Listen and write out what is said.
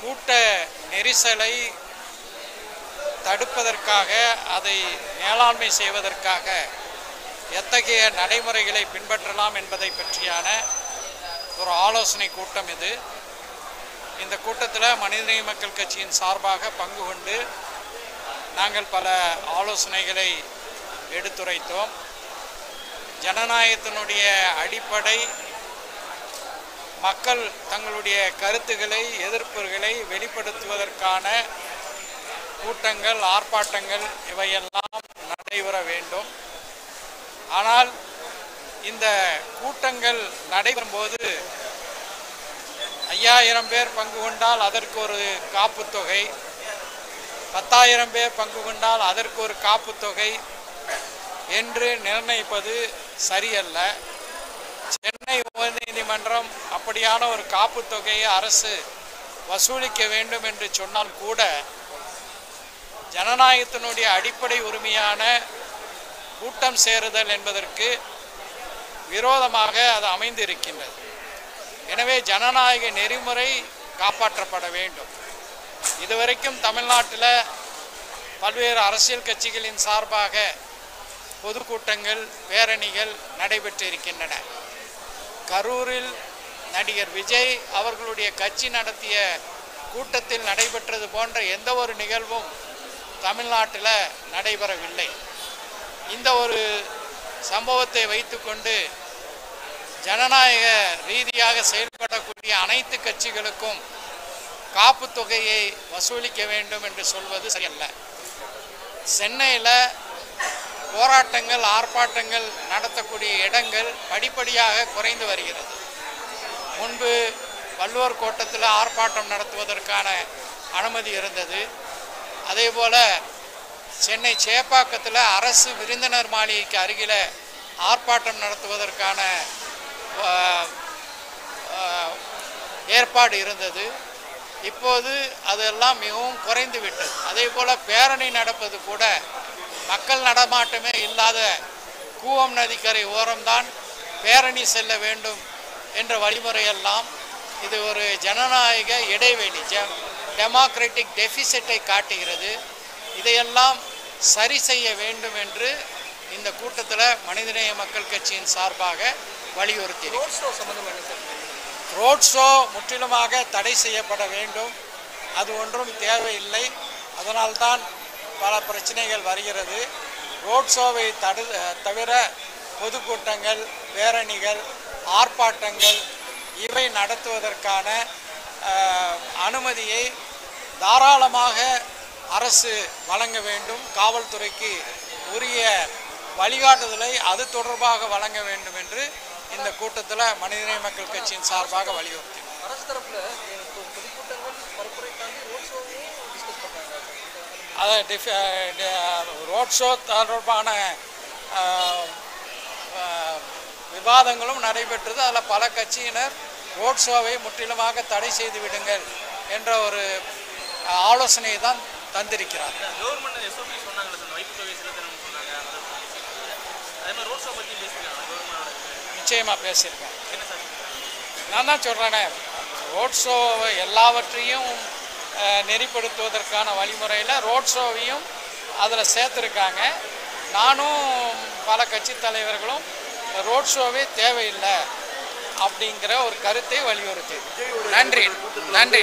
கூட்ட நெரிசலை தடுப்பதற்காக அதை மேலாண்மை செய்வதற்காக எத்தகைய நடைமுறைகளை பின்பற்றலாம் என்பதை பற்றியான ஒரு ஆலோசனை கூட்டம் இது. இந்த கூட்டத்தில் மனிதநேய மக்கள் கட்சியின் சார்பாக பங்கு கொண்டு நாங்கள் பல ஆலோசனைகளை எடுத்துரைத்தோம். ஜனநாயகத்தினுடைய அடிப்படை மக்கள் தங்களுடைய கருத்துக்களை எதிர்ப்புகளை வெளிப்படுத்துவதற்கான கூட்டங்கள் ஆர்ப்பாட்டங்கள் இவையெல்லாம் நடைபெற வேண்டும். ஆனால் இந்த கூட்டங்கள் நடைபெறும்போது 5000 பேர் பங்கு கொண்டால் அதற்கு ஒரு காப்பு தொகை, 10,000 பேர் பங்கு கொண்டால் அதற்கு ஒரு காப்பு தொகை என்று நிர்ணயிப்பது சரியல்ல. சென்னை உயர்நீதிமன்றம் அப்படியான ஒரு காப்பு தொகையை அரசு வசூலிக்க வேண்டும் என்று சொன்னால் கூட ஜனநாயகத்தினுடைய அடிப்படை உரிமையான கூட்டம் சேருதல் என்பதற்கு விரோதமாக அது அமைந்திருக்கின்றது. எனவே ஜனநாயக நெறிமுறை காப்பாற்றப்பட வேண்டும். இதுவரைக்கும் தமிழ்நாட்டில் பல்வேறு அரசியல் கட்சிகளின் சார்பாக பொதுக்கூட்டங்கள் பேரணிகள் நடைபெற்று இருக்கின்றன. கரூரில் நடிகர் விஜய் அவர்களுடைய கட்சி நடத்திய கூட்டத்தில் நடைபெற்றது போன்ற எந்த ஒரு நிகழ்வும் தமிழ்நாட்டில் நடைபெறவில்லை. இந்த ஒரு சம்பவத்தை வைத்துக்கொண்டு ஜனநாயக ரீதியாக செயல்படக்கூடிய அனைத்து கட்சிகளுக்கும் காப்பு தொகையை வசூலிக்க வேண்டும் என்று சொல்வது சரியல்ல. சென்னையில் போராட்டங்கள் ஆர்ப்பாட்டங்கள் நடத்தக்கூடிய இடங்கள் படிப்படியாக குறைந்து வருகிறது. முன்பு வள்ளுவர் கோட்டத்தில் ஆர்ப்பாட்டம் நடத்துவதற்கான அனுமதி இருந்தது. அதே போல் சென்னை சேப்பாக்கத்தில் அரசு விருந்தினர் மாளிகைக்கு அருகில் ஆர்ப்பாட்டம் நடத்துவதற்கான ஏற்பாடு இருந்தது. இப்போது அதெல்லாம் மிகவும் குறைந்து விட்டது. அதே போல் பேரணி நடப்பது கூட மக்கள் நடமாட்டமே இல்லாத கூவம் நதிக்கரை ஓரம்தான் பேரணி செல்ல வேண்டும் என்ற வழிமுறையெல்லாம் இது ஒரு ஜனநாயக இடைவெளி, டெமோக்ராட்டிக் டெபிசிட்டை காட்டுகிறது. இதையெல்லாம் சரி செய்ய வேண்டும் என்று இந்த கூட்டத்தில் மனிதநேய மக்கள் கட்சியின் சார்பாக வலியுறுத்தி. ரோட் ஷோ முற்றிலுமாக தடை செய்யப்பட வேண்டும். அது ஒன்றும் தேவையில்லை. அதனால்தான் பல பிரச்சனைகள் வருகிறது. ரோட் ஷோவை தவிர பொதுக்கூட்டங்கள் பேரணிகள் ஆர்ப்பாட்டங்கள் இவை நடத்துவதற்கான அனுமதியை தாராளமாக அரசு வழங்க வேண்டும். காவல்துறைக்கு உரிய வழிகாட்டுதலை அது தொடர்பாக வழங்க வேண்டும் என்று இந்த கூட்டத்தில் மனிதநேய மக்கள் கட்சியின் சார்பாக வலியுறுத்தி. அரசு தரப்பில் ரோட் ஷோ தொடர்பான விவாதங்களும் நடைபெற்றது. அதில் பல கட்சியினர் ரோட் ஷோவை முற்றிலுமாக தடை செய்து விடுங்கள் என்ற ஒரு ஆலோசனையை தான் தந்திருக்கிறார். நிச்சயமாக பேசியிருக்கேன். நான் தான் சொல்கிறேனே, ரோட் ஷோ எல்லாவற்றையும் நெறிப்படுத்துவதற்கான வழிமுறையில் ரோட் ஷோவையும் அதில் சேர்த்துருக்காங்க. நானும் பல கட்சி தலைவர்களும் ரோட் ஷோவே தேவையில்லை அப்படிங்கிற ஒரு கருத்தை வலியுறுத்தி. நன்றி நன்றி நன்றி.